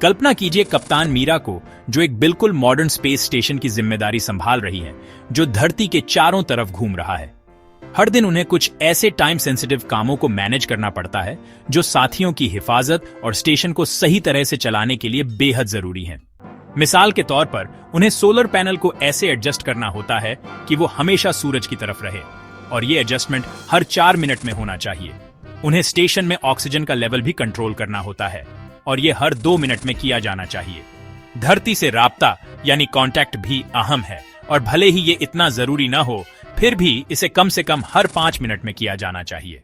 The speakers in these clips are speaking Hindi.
कल्पना कीजिए कप्तान मीरा को, जो एक बिल्कुल मॉडर्न स्पेस स्टेशन की जिम्मेदारी संभाल रही है, जो धरती के चारों तरफ घूम रहा है। हर दिन उन्हें कुछ ऐसे टाइम सेंसिटिव कामों को मैनेज करना पड़ता है जो साथियों की हिफाजत और स्टेशन को सही तरह से चलाने के लिए बेहद जरूरी हैं। मिसाल के तौर पर उन्हें सोलर पैनल को ऐसे एडजस्ट करना होता है कि वो हमेशा सूरज की तरफ रहे, और ये एडजस्टमेंट हर 4 मिनट में होना चाहिए। उन्हें स्टेशन में ऑक्सीजन का लेवल भी कंट्रोल करना होता है, और ये हर 2 मिनट में किया जाना चाहिए। धरती से राब्ता यानी कांटेक्ट भी अहम है, और भले ही ये इतना जरूरी न हो, फिर भी इसे कम से कम हर 5 मिनट में किया जाना चाहिए।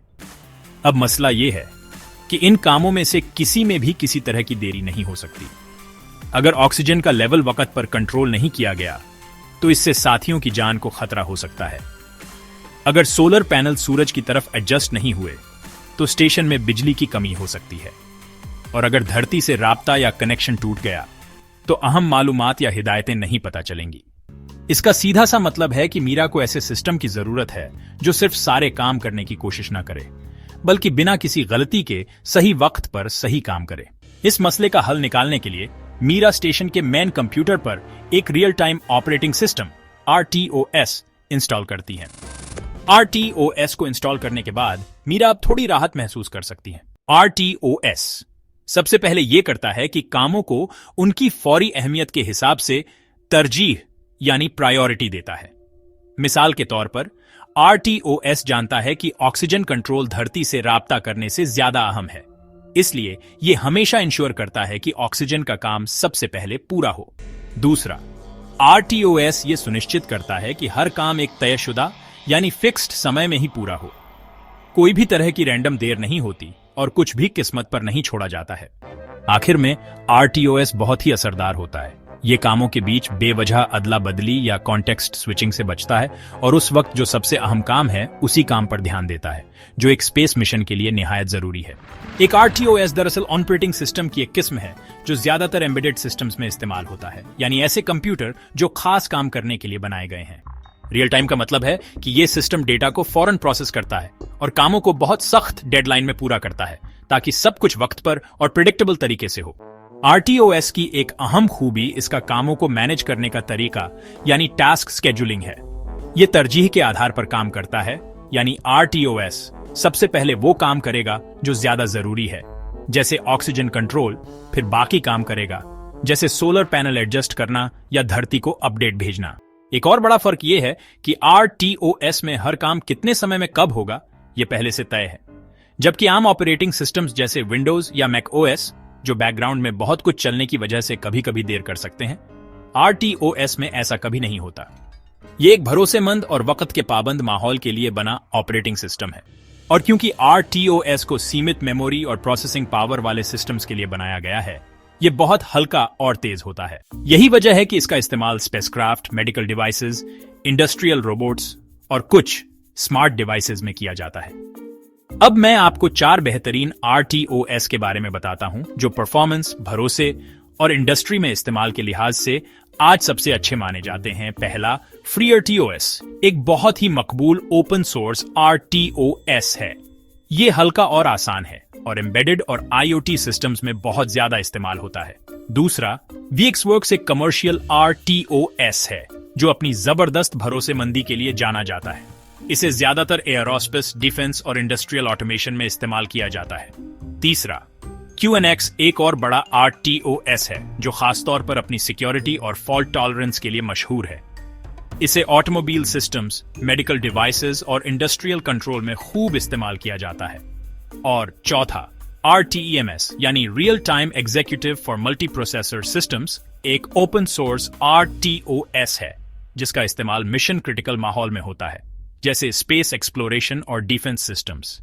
अब मसला ये है कि इन कामों में से किसी में भी किसी तरह की देरी नहीं हो सकती। अगर ऑक्सीजन का लेवल वक्त पर कंट्रोल नहीं किया गया तो इससे साथियों की जान को खतरा हो सकता है। अगर सोलर पैनल सूरज की तरफ एडजस्ट नहीं हुए तो स्टेशन में बिजली की कमी हो सकती है, और अगर धरती से राब्ता या कनेक्शन टूट गया तो अहम मालूमात या हिदायतें नहीं पता चलेंगी। इसका सीधा सा मतलब है कि मीरा को ऐसे सिस्टम की जरूरत है जो सिर्फ सारे काम करने की कोशिश न करे, बल्कि बिना किसी गलती के सही वक्त पर सही काम करे। इस मसले का हल निकालने के लिए मीरा स्टेशन के मेन कंप्यूटर पर एक real time operating system RTOS install करती है। RTOS को इंस्टॉल करने के बाद मीरा अब थोड़ी राहत महसूस कर सकती है। RTOS सबसे पहले यह करता है कि कामों को उनकी फौरी अहमियत के हिसाब से तरजीह यानी प्रायोरिटी देता है। मिसाल के तौर पर RTOS जानता है कि ऑक्सीजन कंट्रोल धरती से राब्ता करने से ज्यादा अहम है, इसलिए यह हमेशा इंश्योर करता है कि ऑक्सीजन का काम सबसे पहले पूरा हो। दूसरा, RTOS यह सुनिश्चित करता है कि हर काम एक तयशुदा यानी फिक्स्ड समय में ही पूरा हो। कोई भी तरह की रैंडम देर नहीं होती और कुछ भी किस्मत पर नहीं छोड़ा जाता है। आखिर में RTOS बहुत ही असरदार होता है। ये कामों के बीच बेवजह अदला बदली या कॉन्टेक्स्ट स्विचिंग से बचता है, और उस वक्त जो सबसे अहम काम है उसी काम पर ध्यान देता है, जो एक स्पेस मिशन के लिए निहायत जरूरी है। एक RTOS दरअसल ऑपरेटिंग सिस्टम की एक किस्म है जो ज्यादातर एम्बेडेड सिस्टम्स में इस्तेमाल होता है, यानी ऐसे कंप्यूटर जो खास काम करने के लिए बनाए गए हैं। रियल टाइम का मतलब है कि ये सिस्टम डेटा को फौरन प्रोसेस करता है और कामों को बहुत सख्त डेडलाइन में पूरा करता है, ताकि सब कुछ वक्त पर और प्रेडिक्टेबल तरीके से हो। RTOS की एक अहम खूबी इसका कामों को मैनेज करने का तरीका यानी टास्क स्केड्यूलिंग है। यह तरजीह के आधार पर काम करता है, यानी RTOS सबसे पहले वो काम करेगा जो ज्यादा जरूरी है, जैसे ऑक्सीजन कंट्रोल, फिर बाकी काम करेगा जैसे सोलर पैनल एडजस्ट करना या धरती को अपडेट भेजना। एक और बड़ा फर्क यह है कि RTOS में हर काम कितने समय में कब होगा यह पहले से तय है, जबकि आम ऑपरेटिंग सिस्टम्स जैसे विंडोज या मैक OS जो बैकग्राउंड में बहुत कुछ चलने की वजह से कभी कभी देर कर सकते हैं, RTOS में ऐसा कभी नहीं होता। यह एक भरोसेमंद और वक्त के पाबंद माहौल के लिए बना ऑपरेटिंग सिस्टम है, और क्योंकि RTOS को सीमित मेमोरी और प्रोसेसिंग पावर वाले सिस्टम्स के लिए बनाया गया है, यह बहुत हल्का और तेज होता है। यही वजह है कि इसका इस्तेमाल spacecraft, medical devices, industrial robots और कुछ स्मार्ट डिवाइसेस में किया जाता है। अब मैं आपको 4 बेहतरीन RTOS के बारे में बताता हूं जो परफॉर्मेंस, भरोसे और इंडस्ट्री में इस्तेमाल के लिहाज से आज सबसे अच्छे माने जाते हैं। पहला, FreeRTOS एक बहुत ही मकबूल ओपन सोर्स RTOS है। ये हल्का और आसान है और एम्बेडेड और IoT सिस्टम्स में बहुत ज्यादा इस्तेमाल होता है। दूसरा, VxWorks एक कमर्शियल RTOS है जो अपनी जबरदस्त भरोसेमंदी के लिए जाना जाता है। इसे ज्यादातर एयरोस्पेस, डिफेंस और इंडस्ट्रियल ऑटोमेशन में इस्तेमाल किया जाता है। तीसरा, QNX एक और बड़ा RTOS है जो खासतौर पर अपनी सिक्योरिटी और फॉल्ट टॉलरेंस के लिए मशहूर है। इसे ऑटोमोबाइल सिस्टम्स, मेडिकल डिवाइसेस और इंडस्ट्रियल कंट्रोल में खूब इस्तेमाल किया जाता है। और चौथा, RTEMS यानी real time executive for multi processor systems एक ओपन सोर्स RTOS है जिसका इस्तेमाल मिशन क्रिटिकल माहौल में होता है, जैसे स्पेस एक्सप्लोरेशन और डिफेंस सिस्टम्स।